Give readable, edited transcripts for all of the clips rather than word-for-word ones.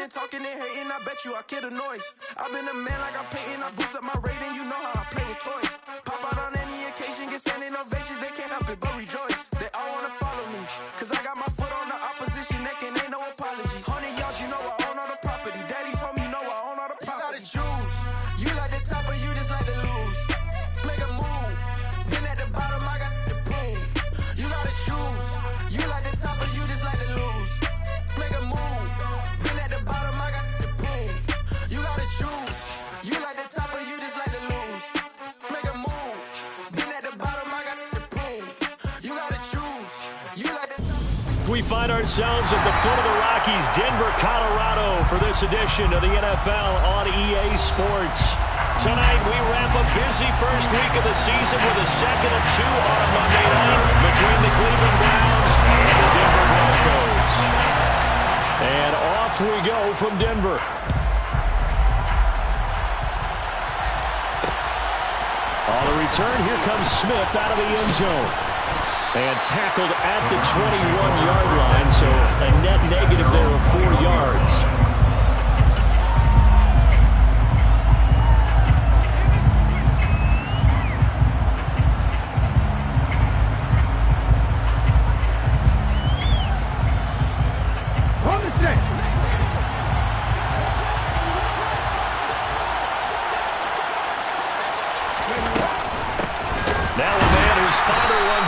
and talking and hating, I bet you I kill the noise. I've been a man like I'm painting, I boost up my rating, you know how I play with toys. Pop out on any occasion, get standing ovations, they can't help it but rejoice. They all wanna follow me, cause I got my foot on the opposition neck and ain't no apologies. 100 yards, you know I own all the property. Daddy's home, you know I own all the property. You gotta choose, you like the top or you just like to lose. Make a move, been at the bottom, I got the prove. You gotta choose, you like the top or you just like to lose. Make a move, been at the bottom, I got the prove. You gotta choose, you like the top or you just like to lose. Make a move, been at the bottom, I got the prove. You gotta choose, you like the top. We find ourselves at the foot of the Rockies, Denver, Colorado, for this edition of the NFL on EA Sports. Tonight, we wrap a busy first week of the season with a second of two on Monday night between the Cleveland Browns and the Denver Broncos. And off we go from Denver. On the return, here comes Smith out of the end zone. And tackled at the 21-yard line, so a net negative there of 4 yards.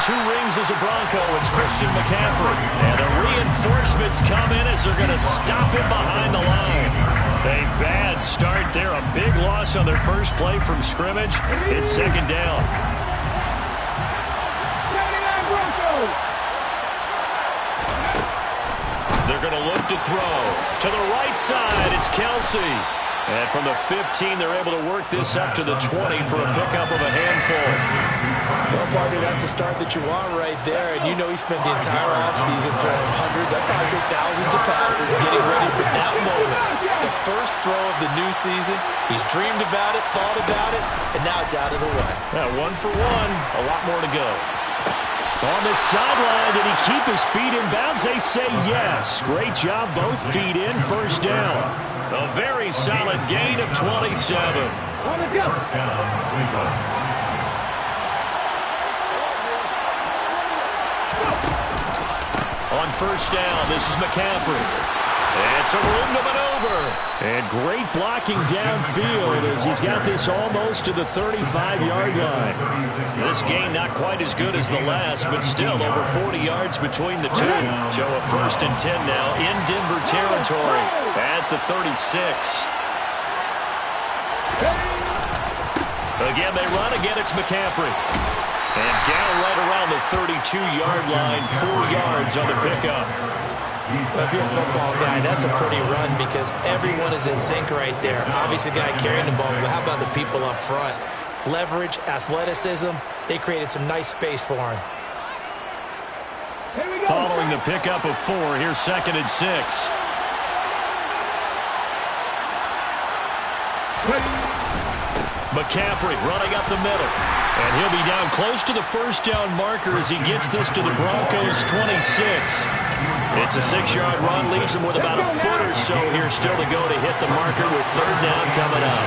Two rings as a Bronco. It's Christian McCaffrey. And the reinforcements come in as they're going to stop him behind the line. A bad start there. A big loss on their first play from scrimmage. It's second down. They're going to look to throw. To the right side, it's Kelsey. And from the 15, they're able to work this up to the 20 for a pickup of a handful. Well, partner, that's the start that you want right there. And you know he spent the entire offseason throwing hundreds, I'd probably say thousands of passes, getting ready for that moment. The first throw of the new season. He's dreamed about it, thought about it, and now it's out of the way. Yeah, 1 for 1. A lot more to go. On the sideline, did he keep his feet in bounds? They say yes. Great job, both feet in, first down. A very solid gain of 27. On first down, this is McCaffrey. And some room to maneuver. And great blocking downfield as he's got this almost to the 35-yard line. This gain not quite as good as the last, but still over 40 yards between the two. So a 1st and 10 now in Denver territory at the 36. Again, they run. Again, it's McCaffrey. And down right around the 32-yard line, 4 yards on the pickup. Well, if you're a football guy, that's a pretty run because everyone is in sync right there. Obviously, the guy carrying the ball, but how about the people up front? Leverage, athleticism, they created some nice space for him. Following the pickup of 4, here's 2nd and 6. McCaffrey running up the middle. And he'll be down close to the first down marker as he gets this to the Broncos' 26. It's a 6-yard run, leaves him with about a foot or so here still to go to hit the marker with 3rd down coming up.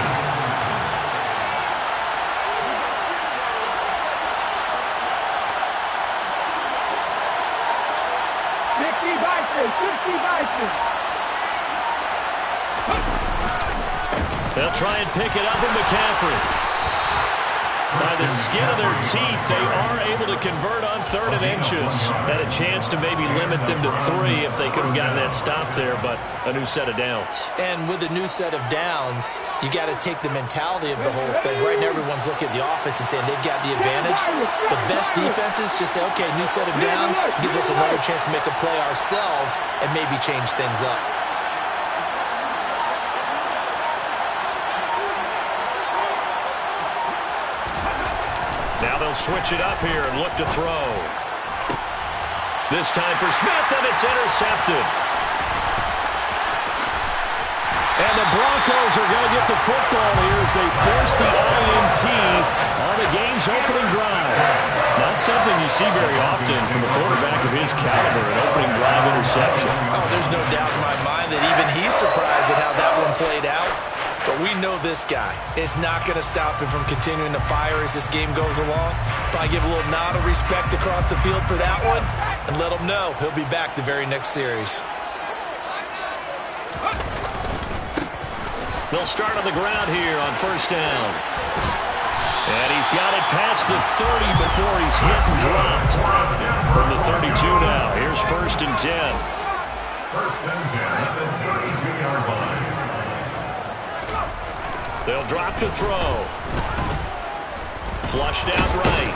They'll try and pick it up with McCaffrey. By the skin of their teeth, they are able to convert on 3rd and inches. Had a chance to maybe limit them to 3 if they could have gotten that stop there, but a new set of downs. And with a new set of downs, you got to take the mentality of the whole thing. Right now, everyone's looking at the offense and saying they've got the advantage. The best defenses just say, okay, new set of downs gives us another chance to make a play ourselves and maybe change things up. Now they'll switch it up here and look to throw. This time for Smith, and it's intercepted. And the Broncos are going to get the football here as they force the INT on the game's opening drive. Not something you see very often from a quarterback of his caliber, an opening drive interception. Oh, there's no doubt in my mind that even he's surprised we know this guy is not going to stop him from continuing to fire as this game goes along. Probably give a little nod of respect across the field for that one and let him know he'll be back the very next series. They'll start on the ground here on first down. And he's got it past the 30 before he's hit and dropped. From the 32 now, here's first and 10. First and 10 at the 32-yard line. They'll drop to throw. Flushed out right.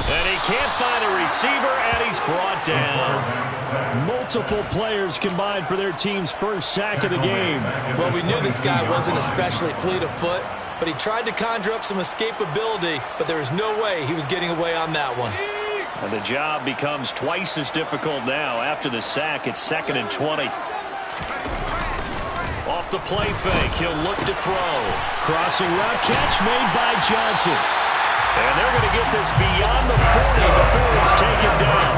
And he can't find a receiver, and he's brought down. Multiple players combined for their team's first sack of the game. Well, we knew this guy wasn't especially fleet of foot, but he tried to conjure up some escapability, but there was no way he was getting away on that one. And the job becomes twice as difficult now. After the sack, it's 2nd and 20. Off the play fake, he'll look to throw. Crossing route catch made by Johnson. And they're going to get this beyond the 40 before it's taken down.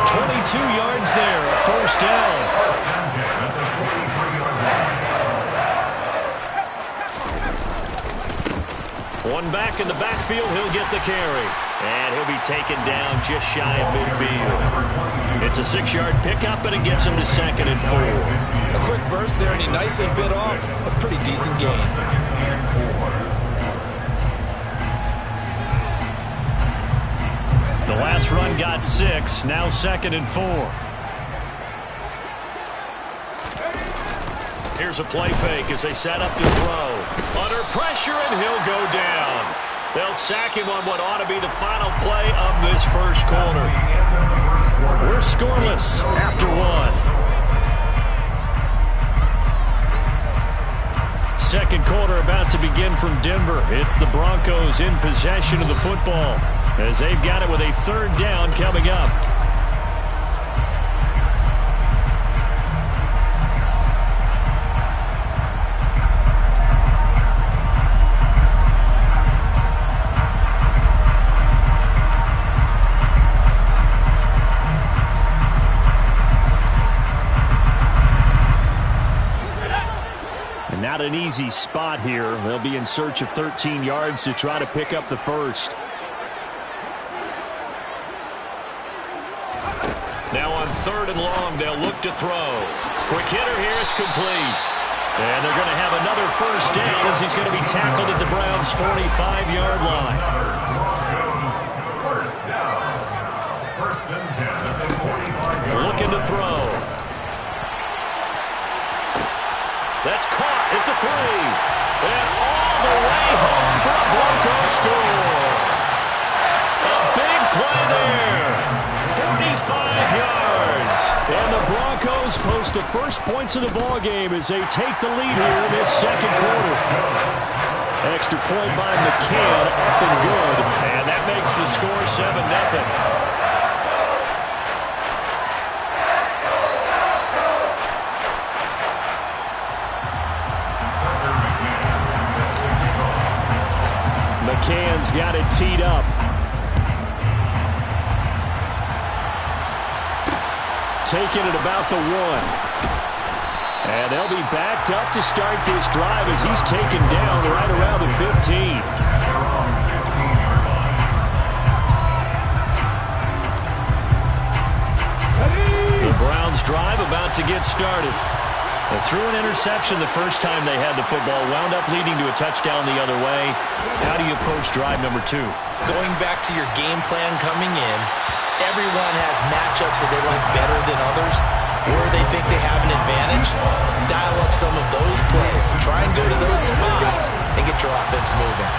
22 yards there, a first down. One back in the backfield, he'll get the carry. And he'll be taken down just shy of midfield. It's a 6-yard pickup, and it gets him to 2nd and 4. A quick burst there, and he nicely bit off a pretty decent gain. The last run got 6, now 2nd and 4. Here's a play fake as they set up to throw. Under pressure, and he'll go down. They'll sack him on what ought to be the final play of this first quarter. We're scoreless after 1. Second quarter about to begin from Denver. It's the Broncos in possession of the football as they've got it with a 3rd down coming up. Not an easy spot here. They'll be in search of 13 yards to try to pick up the first. Now on 3rd and long, they'll look to throw. Quick hitter here, it's complete. And they're going to have another first down as he's going to be tackled at the Browns' 45-yard line. First down. First and 10 at the 45-yard line. Looking to throw. That's caught at the 3. And all the way home for a Broncos score. A big play there. 45 yards. And the Broncos post the first points of the ball game as they take the lead here in this second quarter. Extra point by McCann, up and good. And that makes the score 7-0. McCann's got it teed up. Taking it about the 1. And they'll be backed up to start this drive as he's taken down right around the 15. The Browns drive about to get started. They threw an interception the first time they had the football, wound up leading to a touchdown the other way. How do you approach drive number 2? Going back to your game plan coming in, everyone has matchups that they like better than others, where they think they have an advantage. Dial up some of those plays. Try and go to those spots and get your offense moving.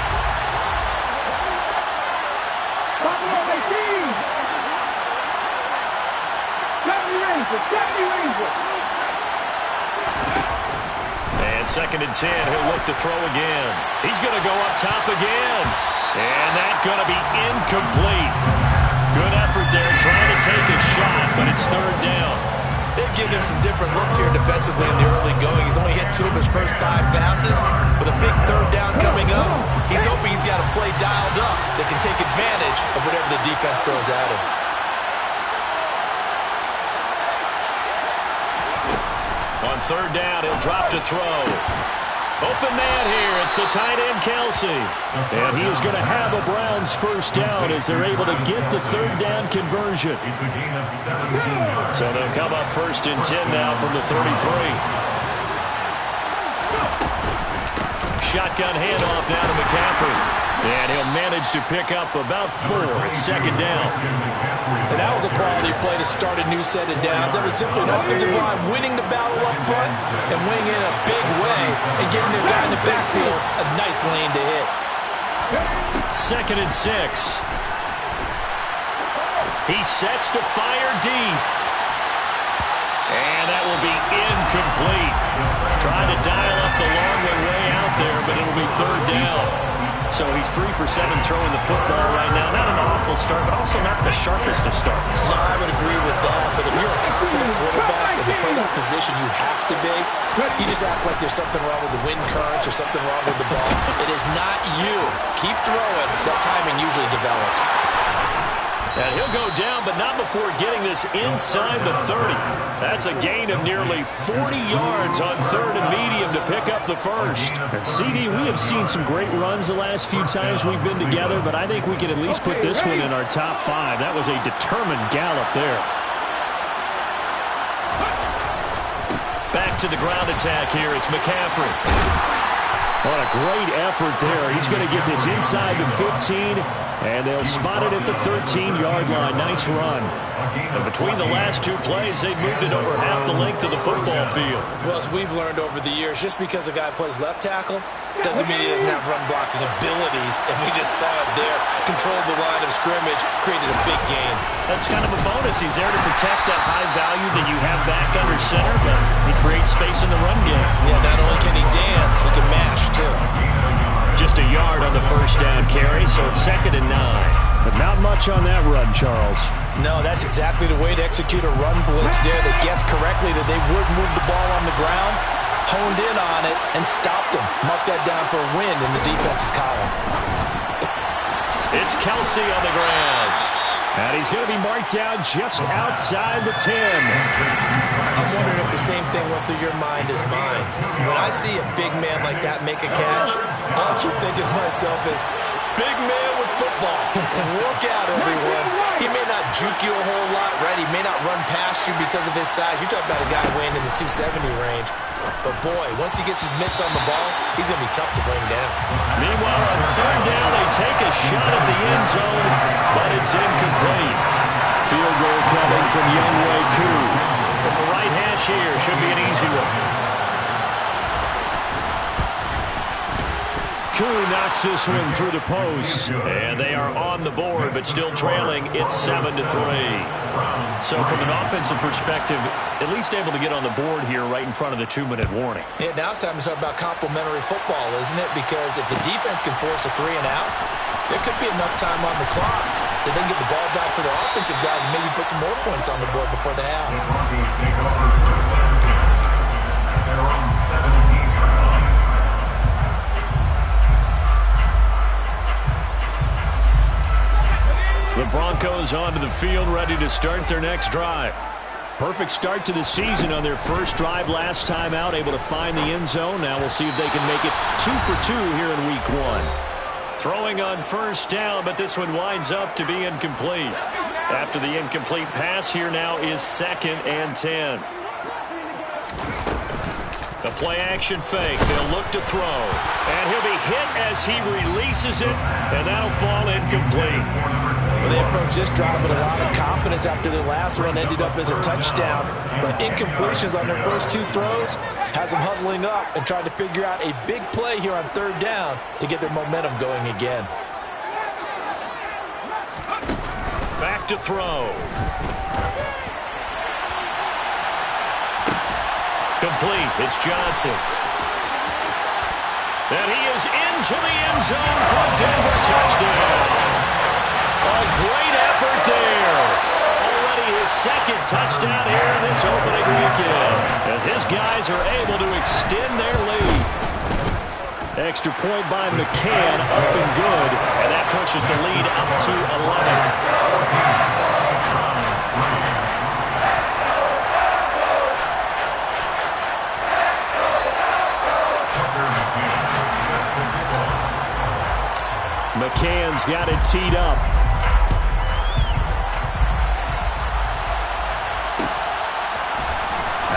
And 2nd and 10, he'll look to throw again. He's going to go up top again. And that's going to be incomplete. Good effort there, trying to take a shot, but it's 3rd down. They've given him some different looks here defensively in the early going. He's only hit 2 of his first 5 passes. With a big 3rd down coming up, he's hoping he's got a play dialed up that can take advantage of whatever the defense throws at him. On 3rd down, he'll drop to throw. Open man here. It's the tight end, Kelsey. And he is going to have a Browns first down as they're able to get the third down conversion. It's a gain of 17 yards. So they'll come up 1st and 10 now from the 33. Shotgun handoff now to McCaffrey. And he'll manage to pick up about 4. It's 2nd down. And that was a quality play to start a new set of downs. That was simply an offensive line winning the battle up front and winning in a big way and giving their guy in the backfield a nice lane to hit. 2nd and 6. He sets to fire deep. And that will be incomplete. Trying to dial up the long way out there, but it'll be 3rd down. So he's 3 for 7 throwing the football right now. Not an awful start, but also not the sharpest of starts. No, I would agree with that, but if you're a confident quarterback and to play that position you have to be, you just act like there's something wrong with the wind currents or something wrong with the ball. It is not you. Keep throwing. That timing usually develops. And he'll go down, but not before getting this inside the 30. That's a gain of nearly 40 yards on 3rd and medium to pick up the first. And CD, we have seen some great runs the last few times we've been together, but I think we can at least put this one in our top 5. That was a determined gallop there. Back to the ground attack here. It's McCaffrey. What a great effort there. He's going to get this inside the 15. And they'll spot it at the 13-yard line. Nice run. And between the last 2 plays, they've moved it over half the length of the football field. Well, as we've learned over the years, just because a guy plays left tackle doesn't mean he doesn't have run blocking abilities. And we just saw it there. Controlled the line of scrimmage, created a big gain. That's kind of a bonus. He's there to protect that high value that you have back under center, but he creates space in the run game. Yeah, not only can he dance, he can mash, too. Just a yard on the first down carry, so it's 2nd and 9. But not much on that run, Charles. No, that's exactly the way to execute a run blitz there. They guessed correctly that they would move the ball on the ground, honed in on it, and stopped them. Mark that down for a win in the defense's column. It's Kelsey on the ground. And he's going to be marked down just outside the 10. I'm wondering if the same thing went through your mind as mine. When I see a big man like that make a catch, all I keep thinking to myself is, big man with football. Look out, everyone. He may not juke you a whole lot, right? He may not run past you because of his size. You're talking about a guy weighing in the 270 range. But, boy, once he gets his mitts on the ball, he's going to be tough to bring down. Meanwhile, on 3rd down, they take a shot at the end zone, but it's incomplete. Field goal coming from Younghoe Koo. From the right hash here, should be an easy one. Koo knocks this one through the post. And they are on the board, but still trailing. It's 7-3. So from an offensive perspective, at least able to get on the board here right in front of the 2-minute warning. Yeah, now it's time to talk about complementary football, isn't it? Because if the defense can force a 3 and out, there could be enough time on the clock that they can get the ball back for their offensive guys and maybe put some more points on the board before the half. The Broncos take over first down 10 at their own 17-yard line. The Broncos onto the field, ready to start their next drive. Perfect start to the season on their first drive last time out, able to find the end zone. Now we'll see if they can make it 2 for 2 here in week 1. Throwing on first down, but this one winds up to be incomplete. After the incomplete pass, here now is 2nd and 10. The play-action fake. They'll look to throw. And he'll be hit as he releases it, and that'll fall incomplete. Well, they approached this drive with a lot of confidence after their last one ended up as a touchdown. But incompletions on their first 2 throws has them huddling up and trying to figure out a big play here on 3rd down to get their momentum going again. Back to throw. Complete. It's Johnson. And he is into the end zone for a Denver touchdown. A great effort there. Already his 2nd touchdown here in this opening weekend, as his guys are able to extend their lead. Extra point by McCann, up and good, and that pushes the lead up to 11. McCann's got it teed up.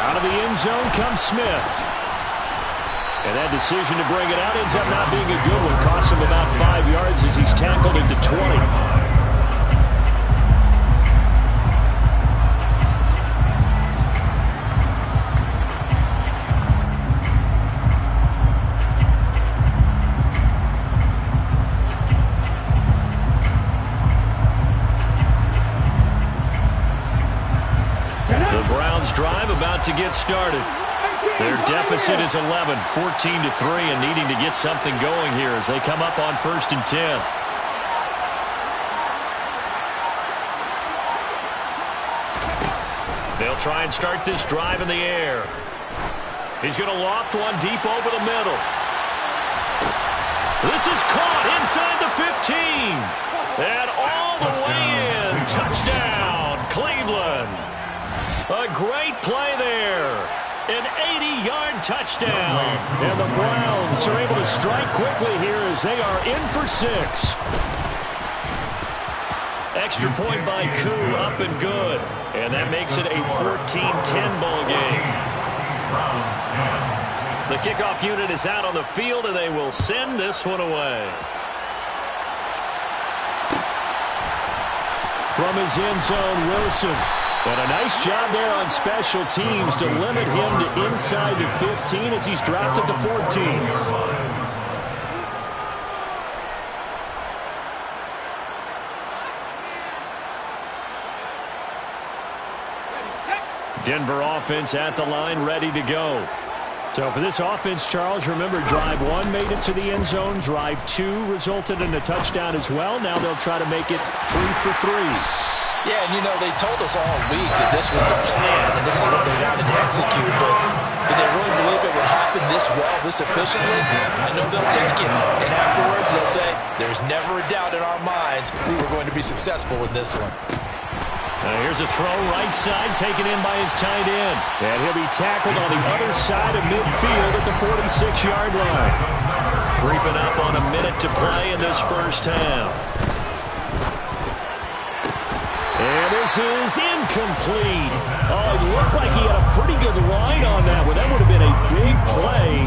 Out of the end zone comes Smith. And that decision to bring it out ends up not being a good one. Costs him about 5 yards as he's tackled into 20. Drive about to get started. Their deficit is 11, 14-3, and needing to get something going here as they come up on 1st and 10. They'll try and start this drive in the air. He's going to loft one deep over the middle. This is caught inside the 15. And all the way in. Touchdown, Cleveland. A great play there. An 80-yard touchdown. And the Browns are able to strike quickly here as they are in for 6. Extra point by Koo, up and good. And that makes it a 14-10 ball game. The kickoff unit is out on the field, and they will send this one away. From his end zone, Wilson. And a nice job there on special teams to limit him to inside the 15 as he's dropped at the 14. Denver offense at the line, ready to go. So for this offense, Charles, remember, drive 1 made it to the end zone. Drive 2 resulted in a touchdown as well. Now they'll try to make it 3 for 3. Yeah, and you know, they told us all week that this was the plan and this is what they wanted to execute, but did they really believe it would happen this well, this efficiently? I know they'll take it, and afterwards they'll say, there's never a doubt in our minds we were going to be successful with this one. Here's a throw right side, taken in by his tight end. And he'll be tackled on the other side of midfield at the 46-yard line. Creeping up on a minute to play in this first half. And this is incomplete. Oh, it looked like he had a pretty good line on that one. That would have been a big play,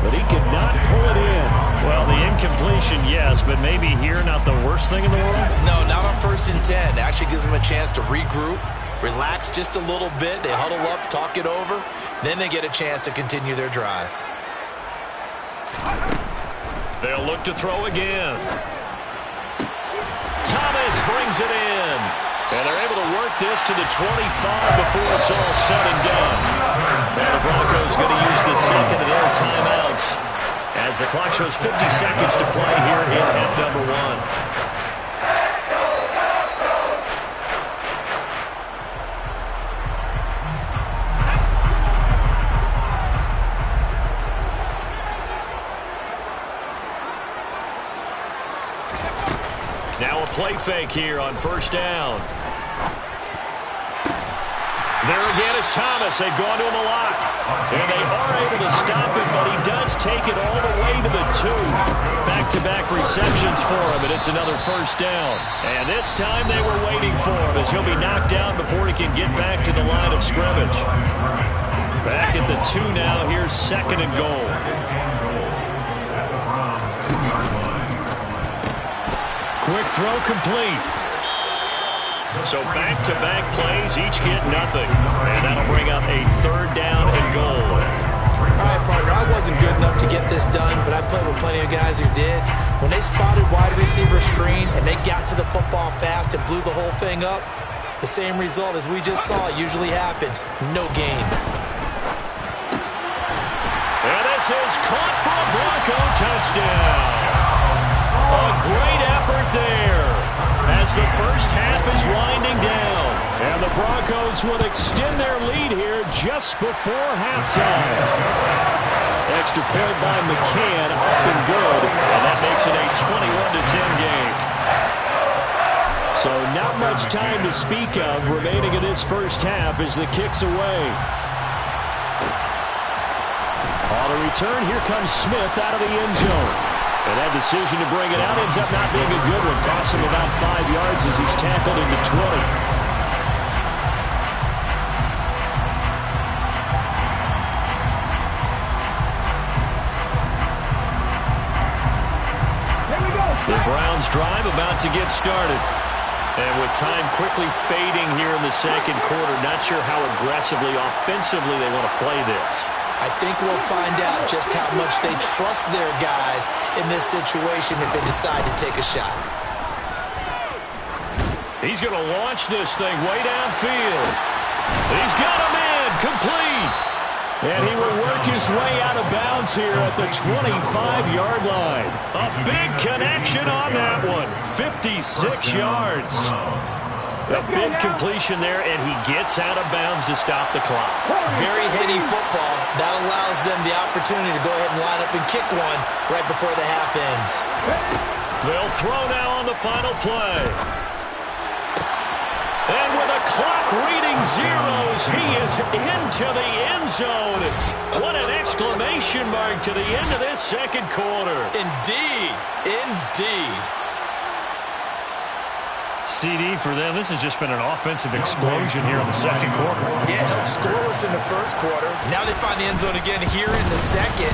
but he could not pull it in. Well, the incompletion, yes, but maybe here not the worst thing in the world? No, not on 1st and 10. It actually gives them a chance to regroup, relax just a little bit. They huddle up, talk it over. Then they get a chance to continue their drive. They'll look to throw again. Thomas brings it in. And they're able to work this to the 25 before it's all said and done. And the Broncos going to use the second of their timeouts as the clock shows 50 seconds to play here in half number 1. Now a play fake here on 1st down. There again is Thomas. They've gone to him a lot. And they are able to stop him, but he does take it all the way to the 2. Back-to-back receptions for him, and it's another 1st down. And this time they were waiting for him as he'll be knocked down before he can get back to the line of scrimmage. Back at the 2 now. Here's 2nd and goal. Quick throw complete. So back-to-back plays, each get nothing. And that'll bring up a 3rd down and goal. All right, partner, I wasn't good enough to get this done, but I played with plenty of guys who did. When they spotted wide receiver screen and they got to the football fast and blew the whole thing up, the same result as we just saw usually happened. No gain. And this is caught for a Bronco touchdown. A great effort there as the first half is winding down. And the Broncos will extend their lead here just before halftime. Extra point by McCann, up and good. And that makes it a 21-10 game. So not much time to speak of remaining in this first half as the kick's away. On the return, here comes Smith out of the end zone. And that decision to bring it out ends up not being a good one. Costs him about 5 yards as he's tackled into 20. The Browns drive about to get started. And with time quickly fading here in the second quarter, not sure how aggressively, offensively they want to play this. I think we'll find out just how much they trust their guys in this situation if they decide to take a shot. He's going to launch this thing way downfield. He's got him in, complete. And he will work his way out of bounds here at the 25-yard line. A big connection on that one. 56 yards. A big completion there, and he gets out of bounds to stop the clock. Very heady football. That allows them the opportunity to go ahead and line up and kick one right before the half ends. They'll throw now on the final play. And with a clock reading zeros, he is into the end zone. What an exclamation mark to the end of this second quarter. Indeed. Indeed. CD for them, this has just been an offensive explosion here in the second quarter. Yeah, held scoreless in the first quarter. Now they find the end zone again here in the second.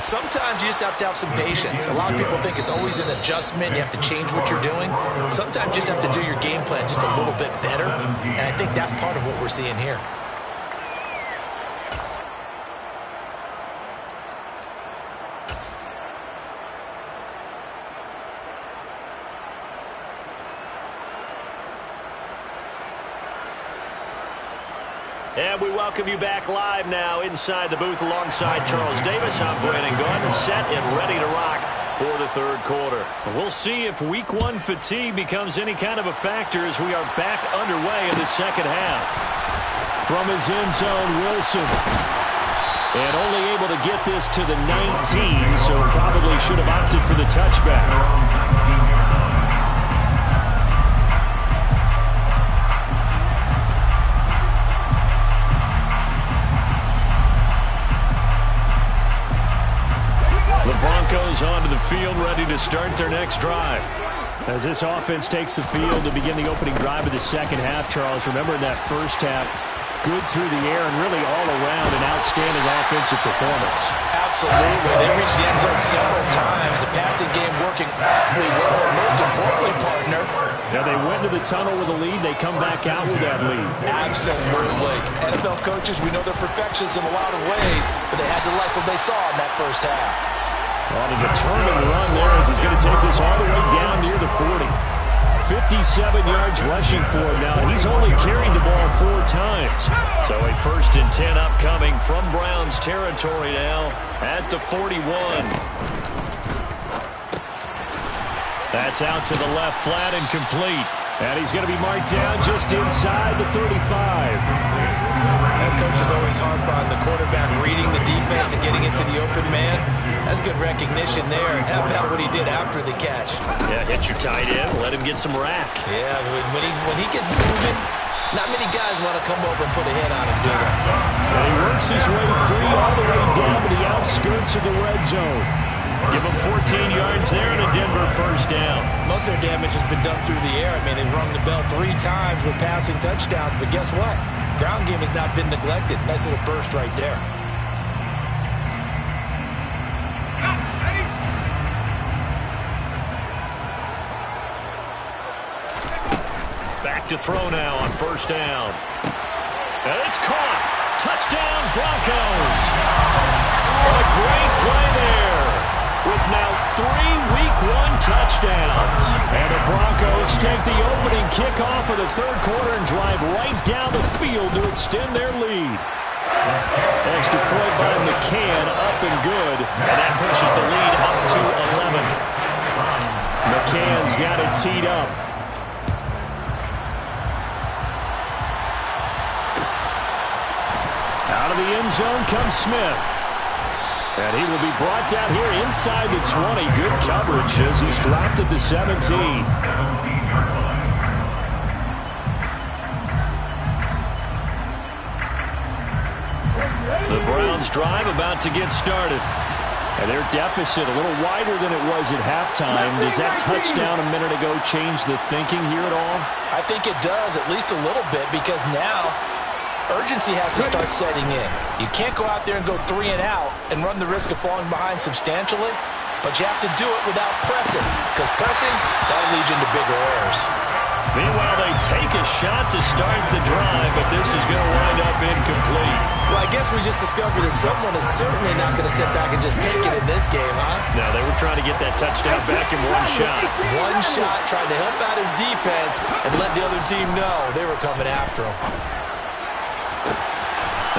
Sometimes you just have to have some patience. A lot of people think it's always an adjustment. You have to change what you're doing. Sometimes you just have to do your game plan just a little bit better. And I think that's part of what we're seeing here. And we welcome you back live now inside the booth alongside Charles Davis. I'm Brandon Gaudin, set and ready to rock for the third quarter. We'll see if week one fatigue becomes any kind of a factor as we are back underway in the second half. From his end zone, Wilson. And only able to get this to the 19, so probably should have opted for the touchback. The Broncos onto the field, ready to start their next drive. As this offense takes the field to begin the opening drive of the second half, Charles, remember in that first half, good through the air and really all around an outstanding offensive performance. Absolutely. They reached the end zone several times. The passing game working awfully well. Most importantly, partner. Now they went to the tunnel with a lead. They come back out with that lead. Absolutely. NFL coaches, we know they're perfectionists in a lot of ways, but they had to like what they saw in that first half. On a determined run there as he's going to take this all the way down near the 40. 57 yards rushing for him now, and he's only carried the ball 4 times. So a 1st and 10 upcoming from Browns territory now at the 41. That's out to the left, flat and complete. And he's going to be marked down just inside the 35. And coaches always harp on the quarterback reading the defense and getting into the open man. That's good recognition there. And how about what he did after the catch? Yeah, hit your tight end, let him get some rack. Yeah, when he gets moving, not many guys want to come over and put a hit on him, do they? And he works his way free all the way down to the outskirts of the red zone. Give him 14 yards there and a Denver first down. Most of their damage has been done through the air. I mean, they've rung the bell 3 times with passing touchdowns, but guess what? Ground game has not been neglected. Nice little burst right there. Back to throw now on first down. And it's caught. Touchdown, Broncos. What a great play there. With now 3 Week 1 touchdowns. And the Broncos take the opening kickoff of the third quarter and drive right down the field to extend their lead. Extra point by McCann, up and good. And that pushes the lead up to 11. McCann's got it teed up. Out of the end zone comes Smith. And he will be brought down here inside the 20. Good coverage as he's dropped at the 17. The Browns drive about to get started. And their deficit a little wider than it was at halftime. Does that touchdown a minute ago change the thinking here at all? I think it does, at least a little bit, because now urgency has to start setting in. You can't go out there and go 3 and out and run the risk of falling behind substantially, but you have to do it without pressing, because pressing, that'll lead you into bigger errors. Meanwhile, they take a shot to start the drive, but this is going to wind up incomplete. Well, I guess we just discovered that someone is certainly not going to sit back and just take it in this game, huh? No, they were trying to get that touchdown back in one shot. One shot, trying to help out his defense and let the other team know they were coming after him.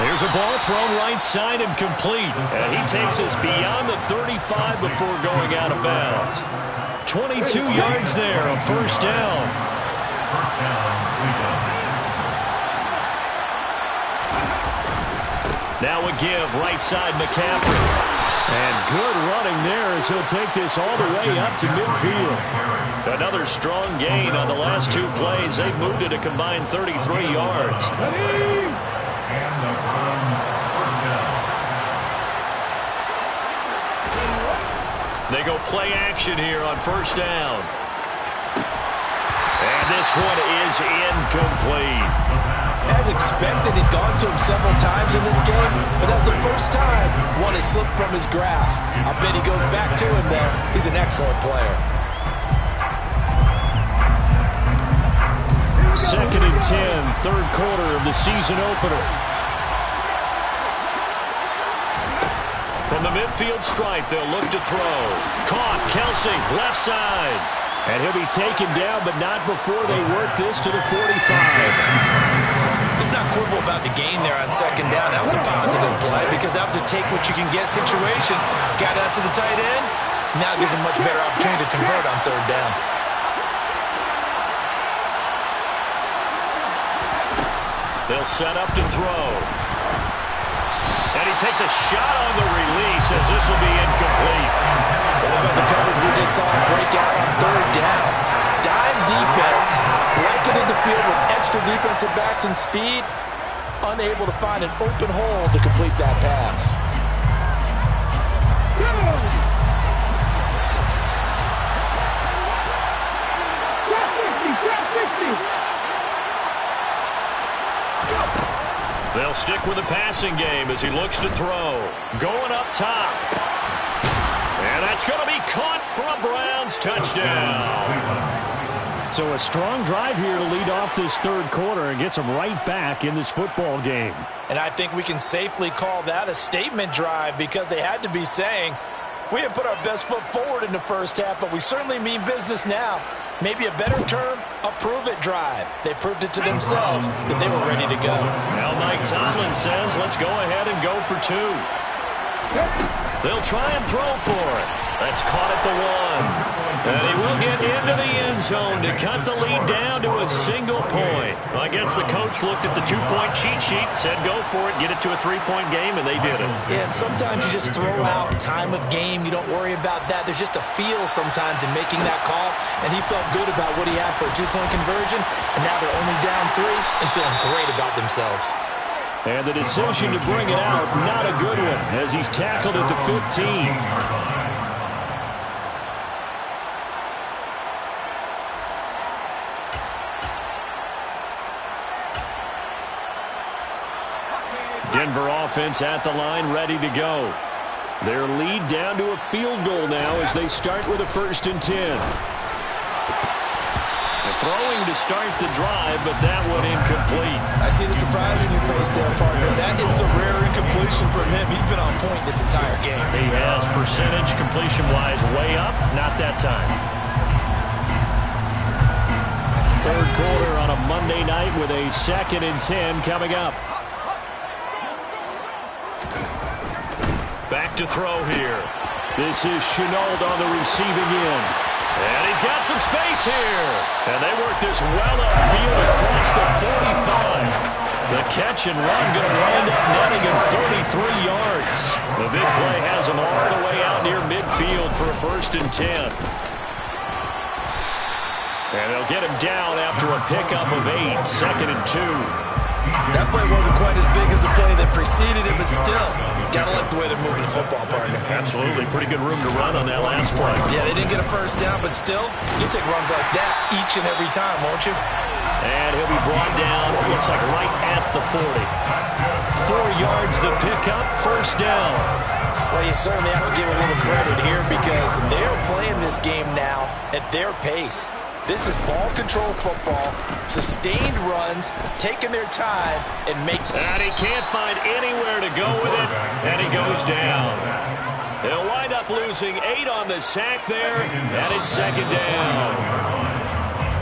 There's a ball thrown right side and complete. And he takes us beyond the 35 before going out of bounds. 22 yards there, a first down. Now a give, right side McCaffrey. And good running there as he'll take this all the way up to midfield. Another strong gain on the last 2 plays. They've moved it a combined 33 yards. They go play action here on first down. And this one is incomplete. As expected, he's gone to him several times in this game, but that's the first time one has slipped from his grasp. I bet he goes back to him, though. He's an excellent player. 2nd and 10, third quarter of the season opener. From the midfield stripe, they'll look to throw. Caught, Kelsey, left side. And he'll be taken down, but not before they work this to the 45. Let's not quibble about the gain there on 2nd down. That was a positive play because that was a take-what-you-can-get situation. Got out to the tight end. Now it gives him much better opportunity to convert on 3rd down. They'll set up to throw. And he takes a shot on the release as this will be incomplete. The coverage we just saw break out on 3rd down. Dime defense, blanketed the field with extra defensive backs and speed, unable to find an open hole to complete that pass. They'll stick with the passing game as he looks to throw. Going up top. And that's going to be caught for a Browns touchdown. So a strong drive here to lead off this 3rd quarter and gets them right back in this football game. And I think we can safely call that a statement drive because they had to be saying, we didn't put our best foot forward in the first half, but we certainly mean business now. Maybe a better term, a prove-it drive. They proved it to themselves that they were ready to go. Now Mike Tomlin says, let's go ahead and go for 2. They'll try and throw for it. That's caught at the 1. And he will get into the end zone to cut the lead down to a single point. Well, I guess the coach looked at the 2-point cheat sheet, said go for it, get it to a 3-point game, and they did it. Yeah, and sometimes you just throw out time of game. You don't worry about that. There's just a feel sometimes in making that call, and he felt good about what he had for a 2-point conversion, and now they're only down 3 and feeling great about themselves. And the decision to bring it out, not a good one, as he's tackled at the 15. Denver offense at the line, ready to go. Their lead down to a field goal now as they start with a 1st and 10. Throwing to start the drive, but that one incomplete. I see the surprise in your face there, partner. That is a rare incompletion from him. He's been on point this entire game. He has percentage completion-wise way up, not that time. 3rd quarter on a Monday night with a 2nd and 10 coming up. Back to throw here. This is Chenault on the receiving end. And he's got some space here. And they work this well upfield across the 45. The catch and run going to wind up netting him 33 yards. The big play has him all the way out near midfield for a 1st and 10. And they'll get him down after a pickup of 8, 2nd and 2. That play wasn't quite as big as the play that preceded it, but still, gotta like the way they're moving the football, partner. Absolutely. Pretty good room to run on that last play. Yeah, they didn't get a first down, but still, you'll take runs like that each and every time, won't you? And he'll be brought down, looks like right at the 40. 4 yards the pickup, first down. Well, you certainly have to give a little credit here because they're playing this game now at their pace. This is ball control football, sustained runs, taking their time, and making... And he can't find anywhere to go with it, and he goes down. They'll wind up losing 8 on the sack there, and it's second down.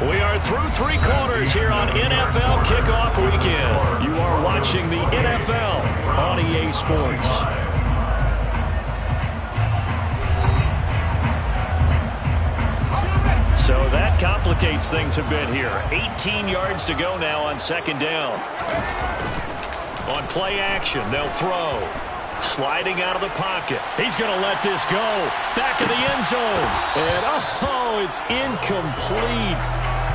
We are through 3 quarters here on NFL Kickoff Weekend. You are watching the NFL on EA Sports. So that complicates things a bit here. 18 yards to go now on second down. On play action, they'll throw. Sliding out of the pocket. He's going to let this go. Back in the end zone. And, oh, it's incomplete.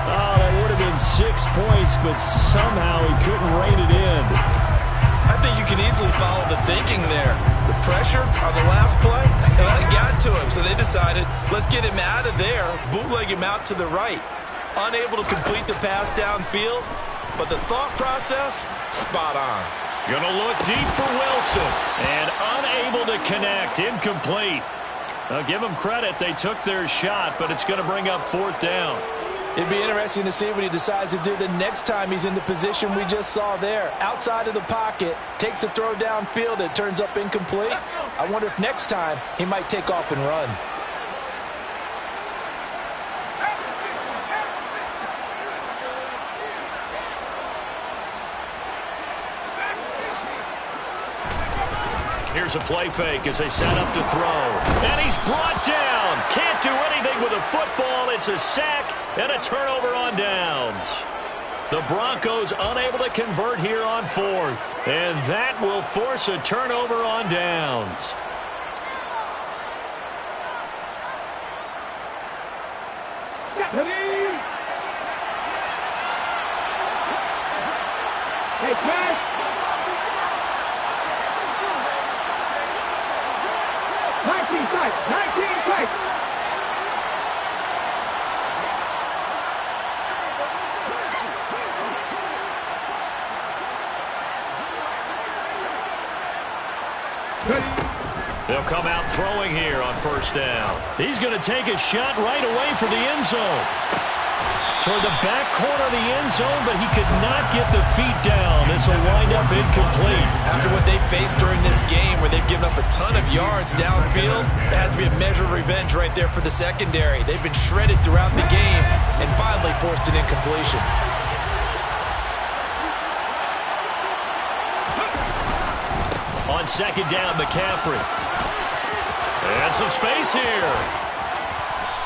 Oh, that would have been 6 points, but somehow he couldn't rein it in. I think you can easily follow the thinking there. The pressure on the last play, it got to him, so they decided, let's get him out of there, bootleg him out to the right. Unable to complete the pass downfield, but the thought process, spot on. Gonna look deep for Wilson, and unable to connect, incomplete. I'll give them credit, they took their shot, but it's gonna bring up 4th down. It'd be interesting to see what he decides to do the next time he's in the position we just saw there. Outside of the pocket, takes a throw downfield, it turns up incomplete. I wonder if next time he might take off and run. Here's a play fake as they set up to throw. And he's brought down. Can't do anything with a football. It's a sack and a turnover on downs. The Broncos unable to convert here on 4th. And that will force a turnover on downs. Hey, Cash. 19 strikes. 19 strikes. They'll come out throwing here on first down. He's going to take a shot right away for the end zone. Toward the back corner of the end zone, but he could not get the feet down. This will wind up incomplete. After what they faced during this game where they've given up a ton of yards downfield, it has to be a measure of revenge right there for the secondary. They've been shredded throughout the game and finally forced an incompletion. On second down, McCaffrey. And some space here.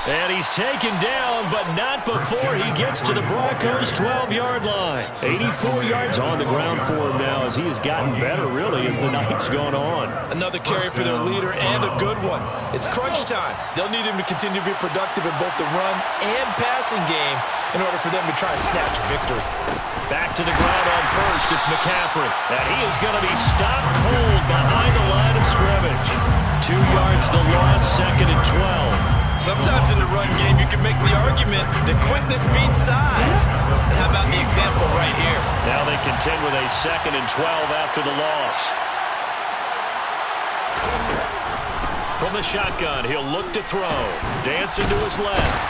And he's taken down, but not before he gets to the Broncos' 12-yard line. 84 yards on the ground for him now as he has gotten better, really, as the night's gone on. Another carry for their leader and a good one. It's crunch time. They'll need him to continue to be productive in both the run and passing game in order for them to try and snatch a victory. Back to the ground on first, it's McCaffrey. And he is going to be stopped cold behind the line of scrimmage. 2 yards the loss, second and 12. Sometimes in the run game, you can make the argument that quickness beats size. And how about the example right here? Now they contend with a second and 12 after the loss. From the shotgun, he'll look to throw. Dancing to his left.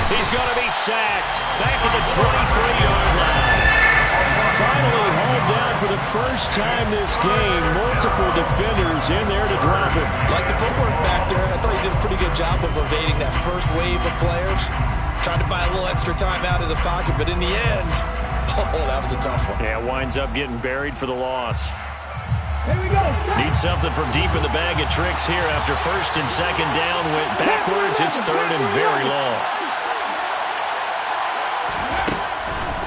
He's going to be sacked. Back at the 23-yard line. Finally hauled down for the first time this game. Multiple defenders in there to drop him. Like the footwork back there, I thought he did a pretty good job of evading that first wave of players. Tried to buy a little extra time out of the pocket, but in the end, oh, that was a tough one. Yeah, winds up getting buried for the loss. Here we go. Need something from deep in the bag of tricks here after first and second down went backwards. It's third and very long.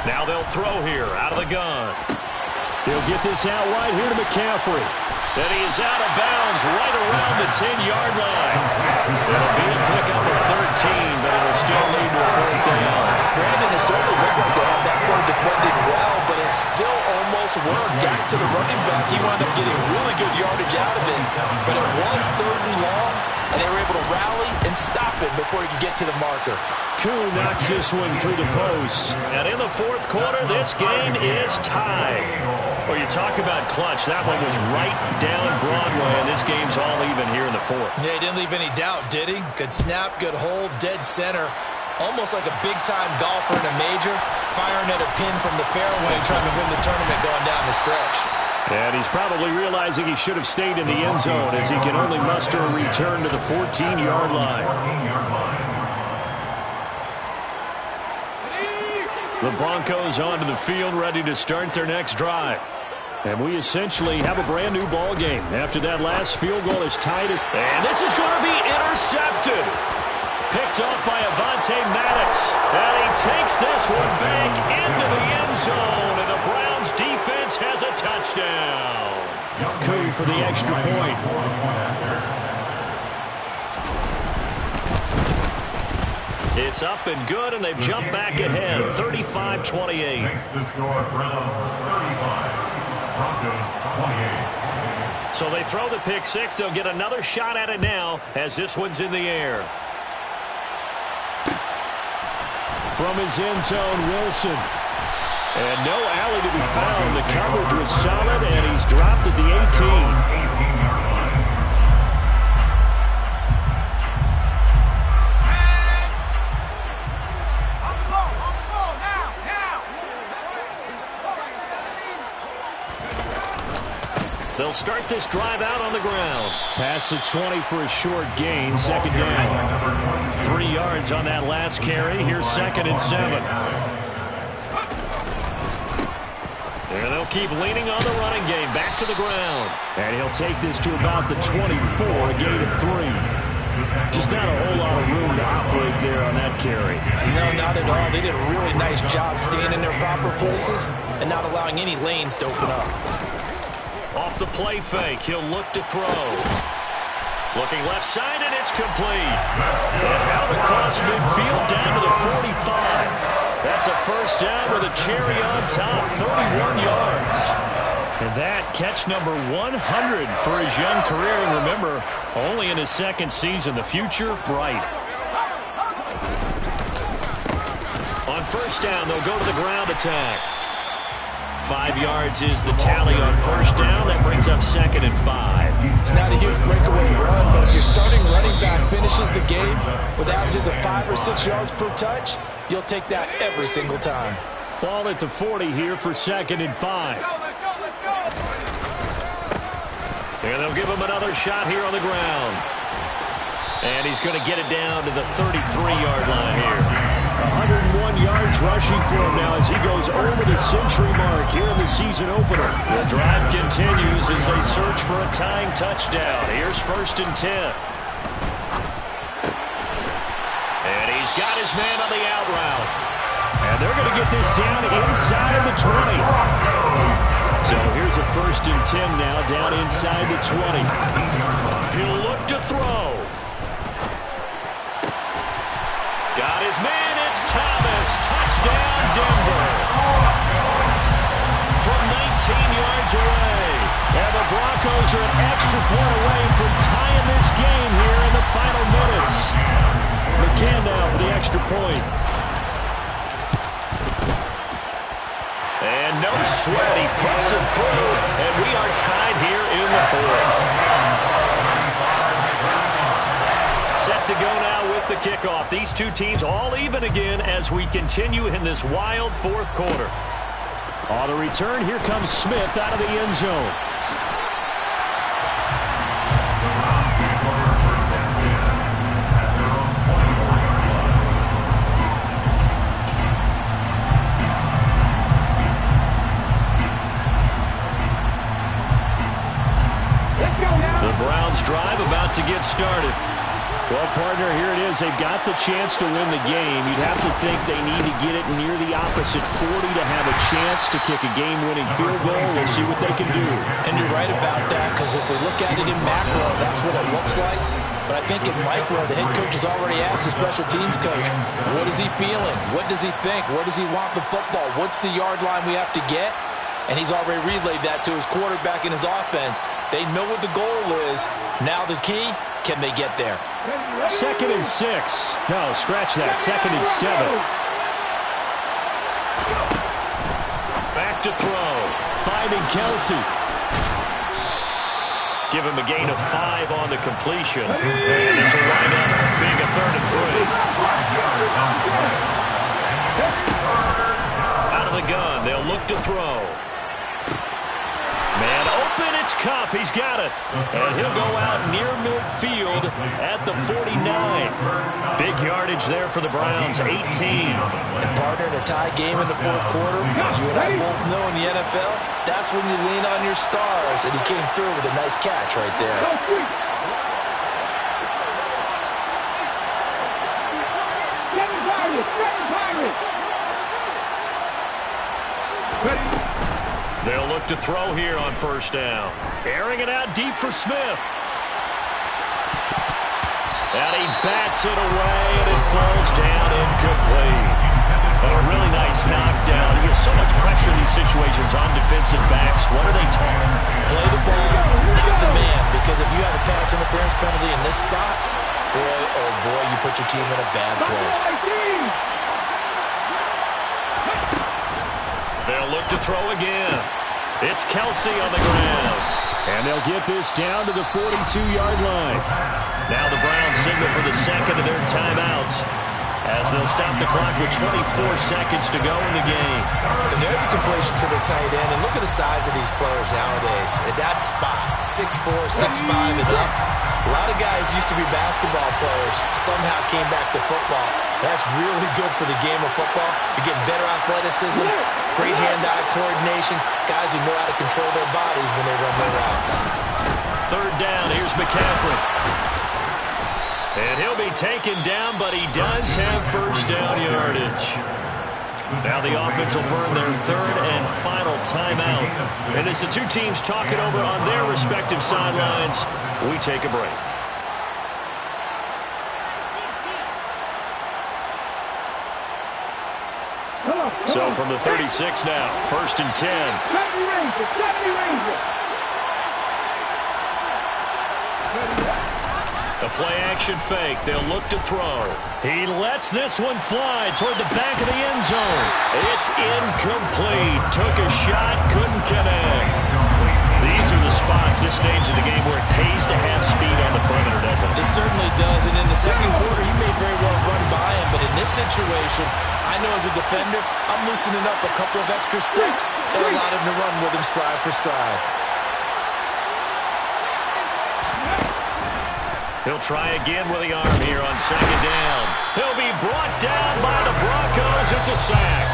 Now they'll throw here out of the gun. They'll get this out wide here to McCaffrey. And he is out of bounds right around the 10-yard line. It'll be a pickup of 13, but it'll still lead to a 4th down. Brandon, it certainly looked like they had that play defended well, but it still almost worked. Got it to the running back. He wound up getting really good yardage out of it. But it was 3rd and long, and they were able to rally and stop it before he could get to the marker. Koo knocks this one through the post. And in the 4th quarter, this game is tied. Well, you talk about clutch. That one was right down Broadway, and this game's all even here in the 4th. Yeah, he didn't leave any doubt, did he? Good snap, good hold, dead center. Almost like a big-time golfer in a major, firing at a pin from the fairway, trying to win the tournament going down the stretch. And he's probably realizing he should have stayed in the end zone as he can only muster a return to the 14-yard line. The Broncos onto the field, ready to start their next drive. And we essentially have a brand-new ball game. After that last field goal is tied. And this is going to be intercepted. Picked off by Avonte Maddox. And he takes this one back into the end zone. And the Browns defense has a touchdown. Koo for the extra point. It's up and good, and they've jumped back ahead, 35-28. Makes the score Browns 35, Broncos 28. So they throw the pick six. They'll get another shot at it now as this one's in the air. From his end zone, Wilson. And no alley to be found. The coverage was solid, and he's dropped at the 18. They'll start this drive out on the ground. Pass the 20 for a short gain, 2nd down. 3 yards on that last carry. Here's 2nd and 7. And they'll keep leaning on the running game. Back to the ground. And he'll take this to about the 24, a gain of 3. Just not a whole lot of room to operate there on that carry. No, not at all. They did a really nice job staying in their proper places and not allowing any lanes to open up. Off the play fake, he'll look to throw. Looking left side, and it's complete. And out across midfield down to the 45. That's a 1st down with a cherry on top, 31 yards. And that catch number 100 for his young career. And remember, only in his 2nd season, the future bright. On 1st down, they'll go to the ground attack. 5 yards is the tally on 1st down. That brings up 2nd and 5. It's not a huge breakaway run, but if your starting running back finishes the game with averages of 5 or 6 yards per touch, you'll take that every single time. Ball at the 40 here for 2nd and 5. And they'll give him another shot here on the ground. And he's going to get it down to the 33-yard line here. 101 yards rushing for him now as he goes over the century mark here in the season opener. The drive continues as they search for a tying touchdown. Here's 1st and 10. And he's got his man on the out route. And they're going to get this down inside the 20. So here's a 1st and 10 now down inside the 20. He'll look to throw. Got his man. Thomas, touchdown Denver. From 19 yards away. And the Broncos are an extra point away from tying this game here in the final minutes. McCann now for the extra point. And no sweat, he puts it through, and we are tied here in the 4th. Set to go now with the kickoff. These two teams all even again as we continue in this wild 4th quarter. On the return, here comes Smith out of the end zone. The Browns drive about to get started. Well, partner, here it is. They've got the chance to win the game. You'd have to think they need to get it near the opposite 40 to have a chance to kick a game-winning field goal. We'll see what they can do. And you're right about that, because if we look at it in macro, that's what it looks like. But I think in micro, the head coach has already asked the special teams coach, what is he feeling? What does he think? Where does he want the football? What's the yard line we have to get? and he's already relayed that to his quarterback and his offense. They know what the goal is. Now the key, can they get there? 2nd and 6. No, scratch that. 2nd and 7. Back to throw. Finding Kelsey. Give him a gain of 5 on the completion. And this will wind up being a 3rd and 3. Out of the gun. They'll look to throw. Man open, it's Kupp. He's got it. And he'll go out near midfield at the 49. Big yardage there for the Browns, 18. And partner, in a tie game in the 4th quarter, you and I both know in the NFL, that's when you lean on your stars. And he came through with a nice catch right there. They'll look to throw here on 1st down. Airing it out deep for Smith. And he bats it away, and it falls down incomplete. And a really nice knockdown. You get so much pressure in these situations on defensive backs. What are they taught? Play the ball, not the man. Because if you have a pass interference penalty in this spot, boy, oh boy, you put your team in a bad place. They'll look to throw again. It's Kelsey on the ground. And they'll get this down to the 42-yard line. Now the Browns signal for the 2nd of their timeouts as they'll stop the clock with 24 seconds to go in the game. And there's a completion to the tight end. And look at the size of these players nowadays. At that spot, 6'4", 6'5", and up. A lot of guys used to be basketball players, somehow came back to football. That's really good for the game of football. You're getting better athleticism, great hand-eye coordination, guys who know how to control their bodies when they run their routes. 3rd down, here's McCaffrey. And he'll be taken down, but he does have 1st down yardage. Now the offense will burn their 3rd and final timeout. And as the two teams talk it over on their respective sidelines, we take a break. So from the 36 now, 1st and 10. The play-action fake. They'll look to throw. He lets this one fly toward the back of the end zone. It's incomplete. Took a shot, couldn't connect. These are the spots, this stage of the game, where it pays to have speed on the perimeter, doesn't it? It certainly does. And in the 2nd quarter, he may very well run by him. But in this situation, I know as a defender, I'm loosening up a couple of extra steps that allowed him to run with him stride for stride. He'll try again with the arm here on 2nd down. He'll be brought down by the Broncos. It's a sack.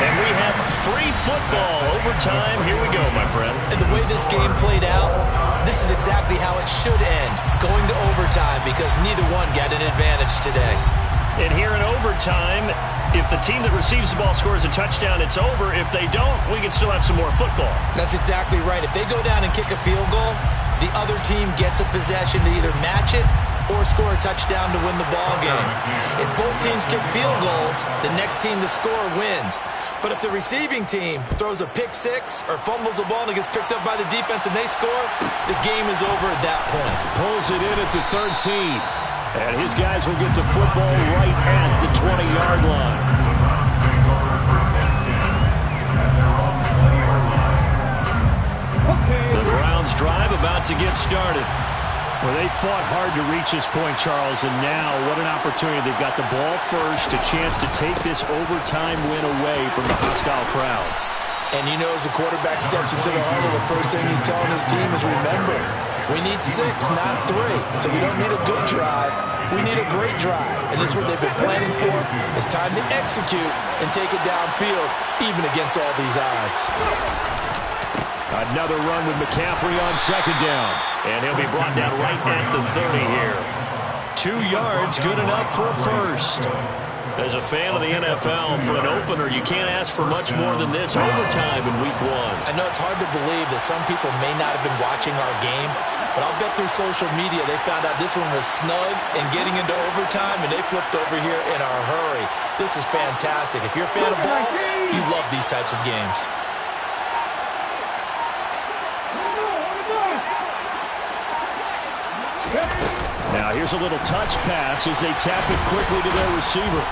And we have free football. Overtime. Here we go, my friend. And the way this game played out, this is exactly how it should end. Going to overtime because neither one got an advantage today. And here in overtime, if the team that receives the ball scores a touchdown, it's over. If they don't, we can still have some more football. That's exactly right. If they go down and kick a field goal, the other team gets a possession to either match it or score a touchdown to win the ball game. If both teams kick field goals, the next team to score wins. But if the receiving team throws a pick six or fumbles the ball and it gets picked up by the defense and they score, the game is over at that point. Pulls it in at the 13. And his guys will get the football right at the 20-yard line. The Browns drive about to get started. Well, they fought hard to reach this point, Charles, and now what an opportunity. They've got the ball first, a chance to take this overtime win away from the hostile crowd. And you know, as the quarterback steps into the huddle, the first thing he's telling his team is, remember, we need 6, not 3. So we don't need a good drive. We need a great drive. And this is what they've been planning for. It's time to execute and take it downfield, even against all these odds. Another run with McCaffrey on 2nd down. And he'll be brought down right at the 30 here. 2 yards, good enough for a first. As a fan of the NFL, for an opener, you can't ask for much more than this overtime in Week 1. I know it's hard to believe that some people may not have been watching our game, but I'll bet through social media they found out this one was snug and getting into overtime, and they flipped over here in a hurry. This is fantastic. If you're a fan of ball, you love these types of games. Now here's a little touch pass as they tap it quickly to their receiver.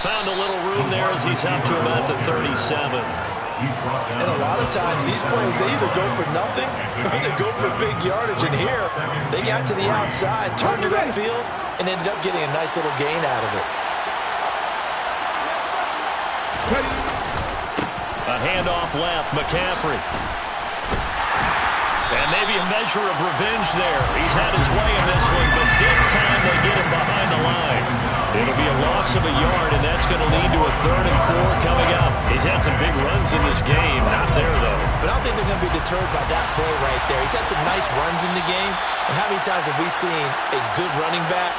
Found a little room there as he's up to about the 37. And a lot of times these plays, they either go for nothing or they go for big yardage. And here, they got to the outside, turned it upfield, and ended up getting a nice little gain out of it. A handoff left, McCaffrey. And maybe a measure of revenge there. He's had his way in this one, but this time they get him behind the line. It'll be a loss of a yard, and that's going to lead to a 3rd and 4 coming up. He's had some big runs in this game. Not there, though. But I don't think they're going to be deterred by that play right there. He's had some nice runs in the game. And how many times have we seen a good running back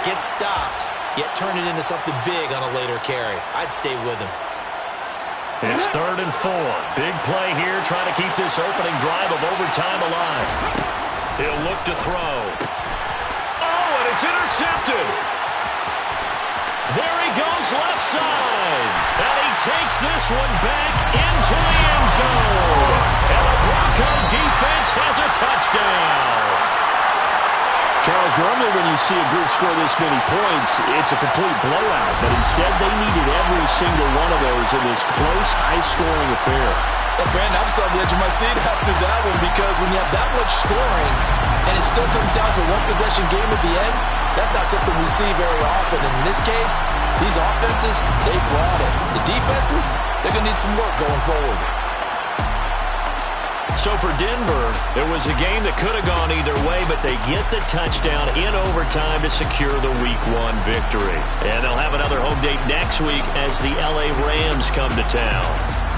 get stopped, yet turn it into something big on a later carry? I'd stay with him. It's 3rd and 4. Big play here, trying to keep this opening drive of overtime alive. He'll look to throw. Oh, and it's intercepted. There he goes left side. And he takes this one back into the end zone. And the Bronco defense has a touchdown. Charles, normally when you see a group score this many points, it's a complete blowout. But instead, they needed every single one of those in this close, high-scoring affair. Well, Brandon, I'm still on the edge of my seat after that one because when you have that much scoring and it still comes down to one-possession game at the end, that's not something we see very often. And in this case, these offenses, they brought it. The defenses, they're going to need some work going forward. So for Denver, it was a game that could have gone either way, but they get the touchdown in overtime to secure the Week 1 victory. And they'll have another home date next week as the LA Rams come to town.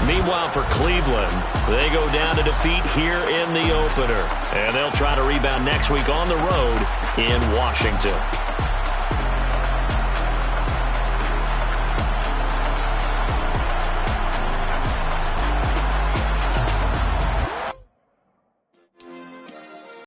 Meanwhile, for Cleveland, they go down to defeat here in the opener. And they'll try to rebound next week on the road in Washington.